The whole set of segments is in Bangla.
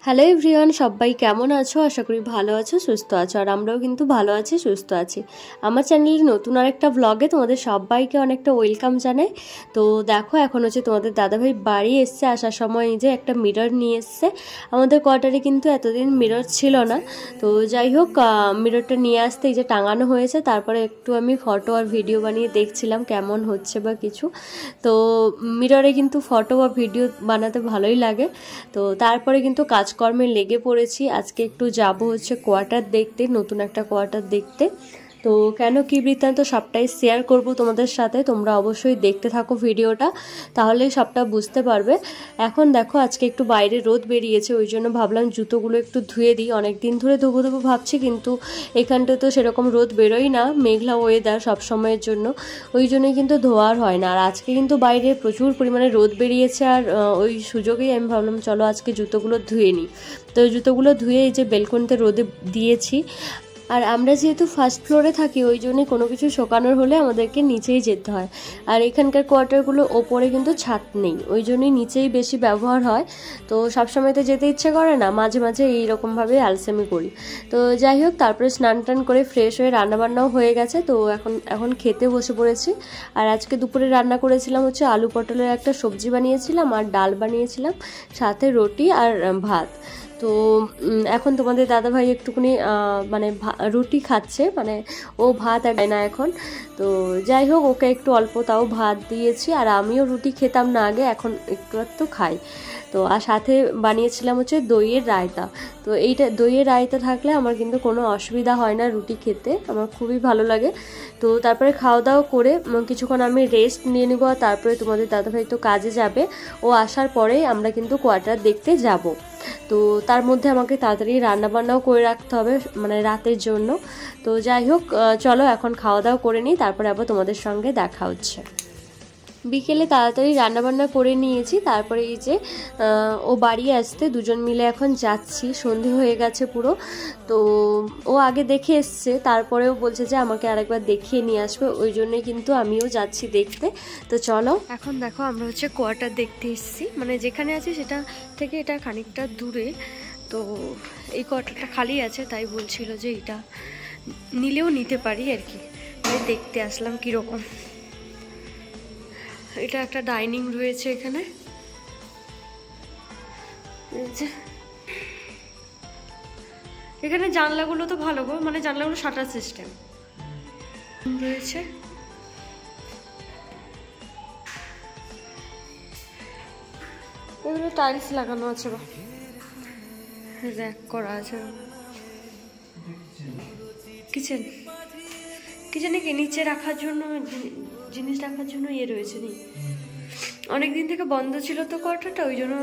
হ্যালো এভরিওয়ান, সবাই কেমন আছো? আশা করি ভালো আছো, সুস্থ আছো। আর আমরাও কিন্তু ভালো আছি, সুস্থ আছি। আমার চ্যানেলে নতুন আরেকটা ব্লগে তোমাদের সবাইকে অনেকটা ওয়েলকাম জানাই। তো দেখো, এখন হচ্ছে তোমাদের দাদাভাই বাড়ি এসছে, আসার সময় যে একটা মিরর নিয়ে এসছে। আমাদের কোয়ার্টারে কিন্তু এতদিন মিরর ছিল না। তো যাই হোক, মিররটা নিয়ে আসতে এই যে টাঙানো হয়েছে। তারপরে একটু আমি ফটো আর ভিডিও বানিয়ে দেখছিলাম কেমন হচ্ছে বা কিছু। তো মিররে কিন্তু ফটো বা ভিডিও বানাতে ভালোই লাগে। তো তারপরে কিন্তু কাজকর্মে লেগে পড়েছি। আজকে একটু যাব হচ্ছে কোয়ার্টার দেখতে, নতুন একটা কোয়ার্টার দেখতে। তো কেন কী বৃত্তান্ত সবটাই শেয়ার করব তোমাদের সাথে। তোমরা অবশ্যই দেখতে থাকো ভিডিওটা, তাহলে সবটা বুঝতে পারবে। এখন দেখো, আজকে একটু বাইরে রোদ বেরিয়েছে, ওই জন্য ভাবলাম জুতোগুলো একটু ধুয়ে দিই। অনেক দিন ধরে ধোবো ধোবো ভাবছি, কিন্তু এখানটা তো সেরকম রোদ বেরোই না, মেঘলা ওয়েদার সব সময়ের জন্য, ওই জন্যই কিন্তু ধোয়ার হয় না। আর আজকে কিন্তু বাইরে প্রচুর পরিমাণে রোদ বেরিয়েছে, আর ওই সুযোগেই আমি ভাবলাম চলো আজকে জুতোগুলো ধুয়ে নিই। তো জুতোগুলো ধুয়ে এই যে বেলকনিতে রোদে দিয়েছি। আর আমরা যেহেতু ফার্স্ট ফ্লোরে থাকি, ওই জন্যই কোনো কিছু শোকানোর হলে আমাদেরকে নিচেই যেতে হয়। আর এখানকার কোয়ার্টারগুলো ওপরে কিন্তু ছাদ নেই, ওই জন্যই নিচেই বেশি ব্যবহার হয়। তো সবসময় তো যেতে ইচ্ছে করে না, মাঝে মাঝে এইরকমভাবে আলসেমি করি। তো যাই হোক, তারপরে স্নান টান করে ফ্রেশ হয়ে রান্নাবান্নাও হয়ে গেছে। তো এখন খেতে বসে পড়েছি। আর আজকে দুপুরে রান্না করেছিলাম হচ্ছে আলু পটলের একটা সবজি বানিয়েছিলাম, আর ডাল বানিয়েছিলাম, সাথে রুটি আর ভাত। তো এখন তোমাদের দাদাভাই একটুখানি মানে রুটি খাচ্ছে, মানে ও ভাত আর না এখন। তো যাই হোক, ওকে একটু অল্প তাও ভাত দিয়েছি। আর আমিও রুটি খেতাম না আগে, এখন একটু একটু খাই। তো আর সাথে বানিয়েছিলাম হচ্ছে দইয়ের রায়তা। তো এইটা দইয়ের রায়তা থাকলে আমার কিন্তু কোনো অসুবিধা হয় না রুটি খেতে, আমার খুবই ভালো লাগে। তো তারপরে খাওয়া দাওয়া করে কিছুক্ষণ আমি রেস্ট নিয়ে নেবো। আর তারপরে তোমাদের দাদাভাই তো কাজে যাবে, ও আসার পরেই আমরা কিন্তু কোয়ার্টার দেখতে যাব। তো তার মধ্যে আমাকে তাড়াতাড়ি রান্নাবান্নাও করে রাখতে হবে, মানে রাতের জন্য। তো যাই হোক, চলো এখন খাওয়া দাওয়া করে নিই, তারপরে আবার তোমাদের সঙ্গে দেখা হচ্ছে। বিকেলে তাড়াতাড়ি রান্নাবান্না করে নিয়েছি। তারপরে এই যে ও বাড়ি আসতে দুজন মিলে এখন যাচ্ছি, সন্ধে হয়ে গেছে পুরো। তো ও আগে দেখে এসছে, তারপরেও বলছে যে আমাকে আরেকবার দেখিয়ে নিয়ে আসবে, ওই জন্যই কিন্তু আমিও যাচ্ছি দেখতে। তো চলো, এখন দেখো আমরা হচ্ছে কোয়ার্টার দেখতে এসেছি, মানে যেখানে আছি সেটা থেকে এটা খানিকটা দূরে। তো এই কোয়ার্টারটা খালি আছে, তাই বলছিল যে এটা নিলেও নিতে পারি আর কি। তাই দেখতে আসলাম কীরকম। এটা একটা ডাইনিং রয়েছে এখানে, এখানে জানলাগুলো তো ভালো গো, মানে জানলাগুলো শাটার সিস্টেম রয়েছে। এগুলো টাইলস লাগানো আছে, বা র্যাক করা আছে। কিচেনে কি নিচে রাখার জন্য, জিনিস রাখার জন্য ইয়ে রয়েছে নি। অনেকদিন থেকে বন্ধ ছিল তো কোয়ার্টারটা, ওই জন্য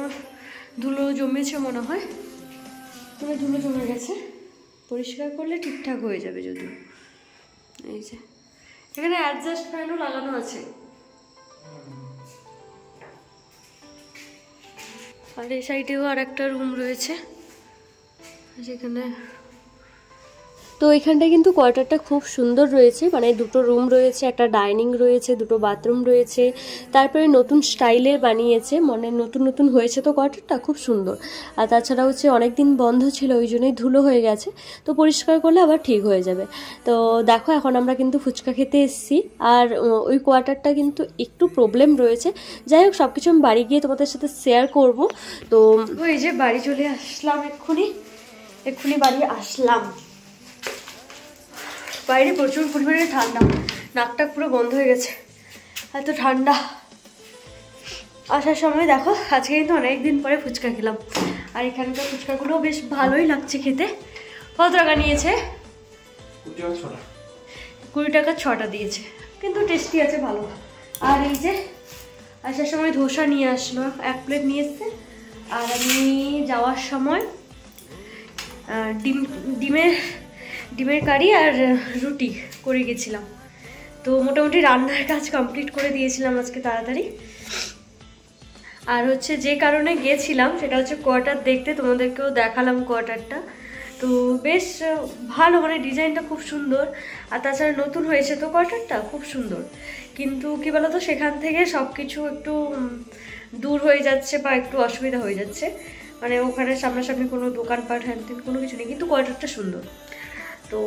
ধুলো জমেছে মনে হয়, মানে ধুলো জমে গেছে। পরিষ্কার করলে ঠিকঠাক হয়ে যাবে যদিও। এই যে এখানে অ্যাডজাস্ট ফ্যানও লাগানো আছে। আর এই সাইডেও আর একটা রুম রয়েছে যেখানে। তো এখানটায় কিন্তু কোয়ার্টারটা খুব সুন্দর রয়েছে, মানে দুটো রুম রয়েছে, একটা ডাইনিং রয়েছে, দুটো বাথরুম রয়েছে। তারপরে নতুন স্টাইলের বানিয়েছে, মানে নতুন নতুন হয়েছে তো কোয়ার্টারটা খুব সুন্দর। আর তাছাড়া হচ্ছে অনেকদিন বন্ধ ছিল, ওই জন্যই ধুলো হয়ে গেছে। তো পরিষ্কার করলে আবার ঠিক হয়ে যাবে। তো দেখো, এখন আমরা কিন্তু ফুচকা খেতে এসেছি। আর ওই কোয়ার্টারটা কিন্তু একটু প্রবলেম রয়েছে। যাই হোক, সব কিছু আমি বাড়ি গিয়ে তোমাদের সাথে শেয়ার করব। তো ওই যে বাড়ি চলে আসলাম, এক্ষুনি বাড়ি আসলাম। বাইরে প্রচুর পরিমাণে ঠান্ডা, নাকটা পুরো বন্ধ হয়ে গেছে, এত ঠান্ডা। আসার সময় দেখো, আজকে কিন্তু অনেকদিন পরে ফুচকা খেলাম। আর এখানকার ফুচকাগুলো বেশ ভালোই লাগছে খেতে। কত টাকা নিয়েছে? 20 টাকা 6টা দিয়েছে, কিন্তু টেস্টি আছে, ভালো। আর এই যে আসার সময় ধোসা নিয়ে আসলো, 1 প্লেট নিয়ে এসছে। আর আমি যাওয়ার সময় ডিমের কারি আর রুটি করে গেছিলাম। তো মোটামুটি রান্নার কাজ কমপ্লিট করে দিয়েছিলাম আজকে তাড়াতাড়ি। আর হচ্ছে যে কারণে গিয়েছিলাম সেটা হচ্ছে কোয়ার্টার দেখতে, তোমাদেরকেও দেখালাম কোয়ার্টারটা। তো বেশ ভালো, মানে ডিজাইনটা খুব সুন্দর। আর তাছাড়া নতুন হয়েছে তো কোয়ার্টারটা, খুব সুন্দর। কিন্তু কী বলতো, সেখান থেকে সব কিছু একটু দূর হয়ে যাচ্ছে বা একটু অসুবিধা হয়ে যাচ্ছে। মানে ওখানে সামনাসামনি কোনো দোকানপাট হ্যান তেন কোনো কিছু নেই, কিন্তু কোয়ার্টারটা সুন্দর। তো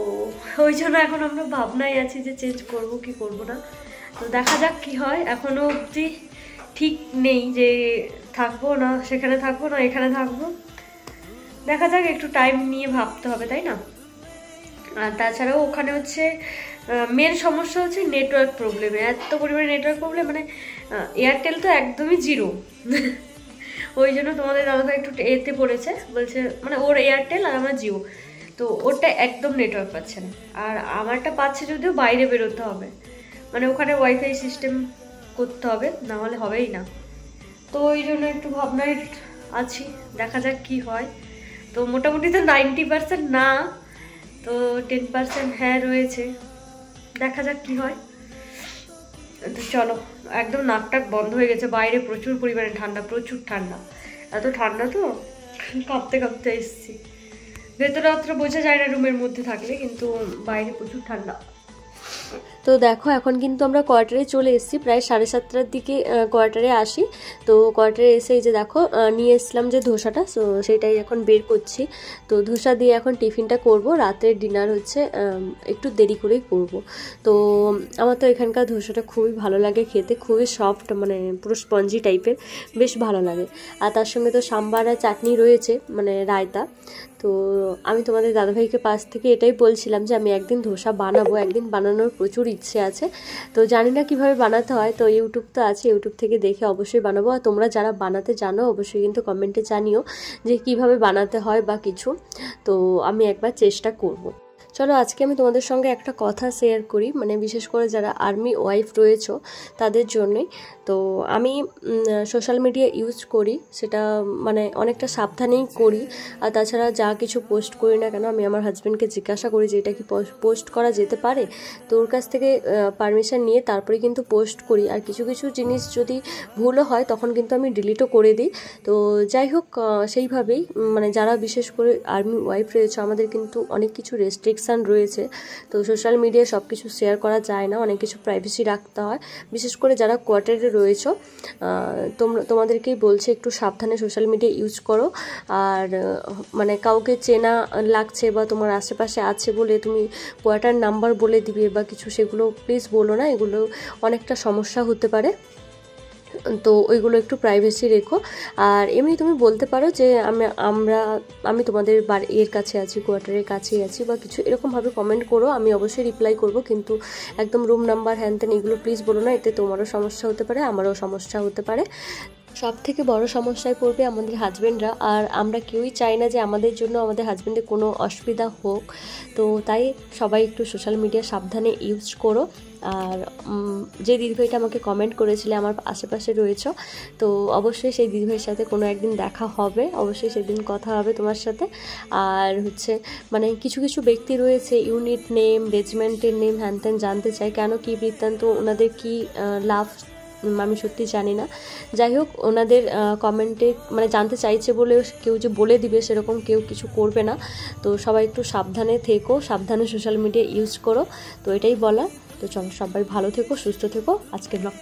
ওই জন্য এখন আমরা ভাবনাই আছি যে চেঞ্জ করব কি করব না। তো দেখা যাক কি হয়, এখনও অবধি ঠিক নেই যে থাকবো না সেখানে থাকবো না এখানে থাকবো, দেখা যাক, একটু টাইম নিয়ে ভাবতে হবে, তাই না? আর তাছাড়াও ওখানে হচ্ছে মেন সমস্যা হচ্ছে নেটওয়ার্ক প্রবলেমে, এত পরিমাণে নেটওয়ার্ক প্রবলেম, মানে এয়ারটেল তো একদমই জিরো। ওই জন্য তোমাদের দাদাভাই একটু এতে পড়েছে, বলছে মানে ওর এয়ারটেল আর আমার জিও, তো ওরটা একদম নেটওয়ার্ক পাচ্ছে না, আর আমারটা পাচ্ছে যদিও বাইরে বেরোতে হবে, মানে ওখানে ওয়াইফাই সিস্টেম করতে হবে, না হলে হবেই না। তো ওই জন্য একটু ভাবনায় আছি, দেখা যাক কি হয়। তো মোটামুটি তো 90% না, তো 10% হ্যাঁ রয়েছে, দেখা যাক কি হয়। তো চলো, একদম নাকটাক বন্ধ হয়ে গেছে, বাইরে প্রচুর পরিমাণে ঠান্ডা, প্রচুর ঠান্ডা, এত ঠান্ডা তো কাঁপতে কাঁপতে এসেছি। ভেতরে অতটা বোঝা যায় না রুমের মধ্যে থাকলে, কিন্তু বাইরে প্রচুর ঠান্ডা। তো দেখো এখন কিন্তু আমরা কোয়ার্টারে চলে এসেছি, প্রায় 7:30টার দিকে কোয়ার্টারে আসি। তো কোয়ার্টারে এসে এই যে দেখো নিয়ে এসলাম যে ধোসাটা, তো সেটাই এখন বের করছি। তো ধোসা দিয়ে এখন টিফিনটা করব, রাতের ডিনার হচ্ছে একটু দেরি করেই করব। তো আমার তো এখানকার ধোসাটা খুবই ভালো লাগে খেতে, খুবই সফট, মানে পুরো স্পঞ্জি টাইপের, বেশ ভালো লাগে। আর তার সঙ্গে তো সাম্বার আর চাটনি রয়েছে, মানে রায়তা। তো আমি তোমাদের দাদাভাইকে পাশ থেকে এটাই বলছিলাম যে আমি একদিন ধোসা বানাবো, একদিন বানানোর প্রচুর ইচ্ছে আছে। তো জানি না কিভাবে বানাতে হয়, তো ইউটিউব তো আছে, ইউটিউব থেকে দেখে অবশ্যই বানাবো। আর তোমরা যারা বানাতে জানো অবশ্যই কিন্তু কমেন্টে জানিও যে কিভাবে বানাতে হয় বা কিছু, তো আমি একবার চেষ্টা করব। চলো আজকে আমি তোমাদের সঙ্গে একটা কথা শেয়ার করি, মানে বিশেষ করে যারা আর্মি ওয়াইফ রয়েছো তাদের জন্যই। তো আমি সোশ্যাল মিডিয়া ইউজ করি, সেটা মানে অনেকটা সাবধানেই করি। আর তাছাড়া যা কিছু পোস্ট করি না কেন, আমি আমার হাজব্যান্ডকে জিজ্ঞাসা করি যে এটা কি পোস্ট করা যেতে পারে, তো ওর কাছ থেকে পারমিশন নিয়ে তারপরে কিন্তু পোস্ট করি। আর কিছু কিছু জিনিস যদি ভুলও হয় তখন কিন্তু আমি ডিলিটও করে দিই। তো যাই হোক, সেইভাবেই মানে যারা বিশেষ করে আর্মি ওয়াইফ রয়েছে আমাদের কিন্তু অনেক কিছু রেস্ট্রিকশান রয়েছে। তো সোশ্যাল মিডিয়ায় সব কিছু শেয়ার করা যায় না, অনেক কিছু প্রাইভেসি রাখতে হয়। বিশেষ করে যারা কোয়ার্টারে রয়েছো তোমাদেরকেই বলছে একটু সাবধানে সোশ্যাল মিডিয়া ইউজ করো। আর মানে কাউকে চেনা লাগছে বা তোমার আশেপাশে আছে বলে তুমি কোয়ার্টার নাম্বার বলে দিবে বা কিছু, সেগুলো প্লিজ বলো না, এগুলো অনেকটা সমস্যা হতে পারে। তো ওইগুলো একটু প্রাইভেসি রেখো। আর এমনি তুমি বলতে পারো যে আমি তোমাদের এর কাছে আছি, কোয়ার্টারের কাছেই আছি বা কিছু, এরকমভাবে কমেন্ট করো, আমি অবশ্যই রিপ্লাই করব। কিন্তু একদম রুম নাম্বার হ্যান ত্যান এগুলো প্লিজ বলো না, এতে তোমারও সমস্যা হতে পারে, আমারও সমস্যা হতে পারে। সব থেকে বড় সমস্যায় পড়বে আমাদের হাজব্যান্ডরা, আর আমরা কেউই চাই না যে আমাদের জন্য আমাদের হাজব্যান্ডের কোনো অসুবিধা হোক। তো তাই সবাই একটু সোশ্যাল মিডিয়া সাবধানে ইউজ করো। আর যে দিদিভাইটা আমাকে কমেন্ট করেছিলে আমার আশেপাশে রয়েছে, তো অবশ্যই সেই দিদিভাইয়ের সাথে কোনো একদিন দেখা হবে, অবশ্যই সেদিন কথা হবে তোমার সাথে। আর হচ্ছে মানে কিছু কিছু ব্যক্তি রয়েছে ইউনিট নেম, রেজিমেন্টের নেম হ্যান ত্যান জানতে চায়, কেন কী বৃত্তান্ত, ওনাদের কী লাভ আমি সত্যি জানি না। যাই হোক, ওনাদের কমেন্টে মানে জানতে চাইছে বলে কেউ যে বলে দিবে সেরকম কেউ কিছু করবে না। তো সবাই একটু সাবধানে থেকো, সাবধানে সোশ্যাল মিডিয়া ইউজ করো, তো এটাই বলা। তো চলো সবাই ভালো থেকো, সুস্থ থেকো, আজকের ব্লগ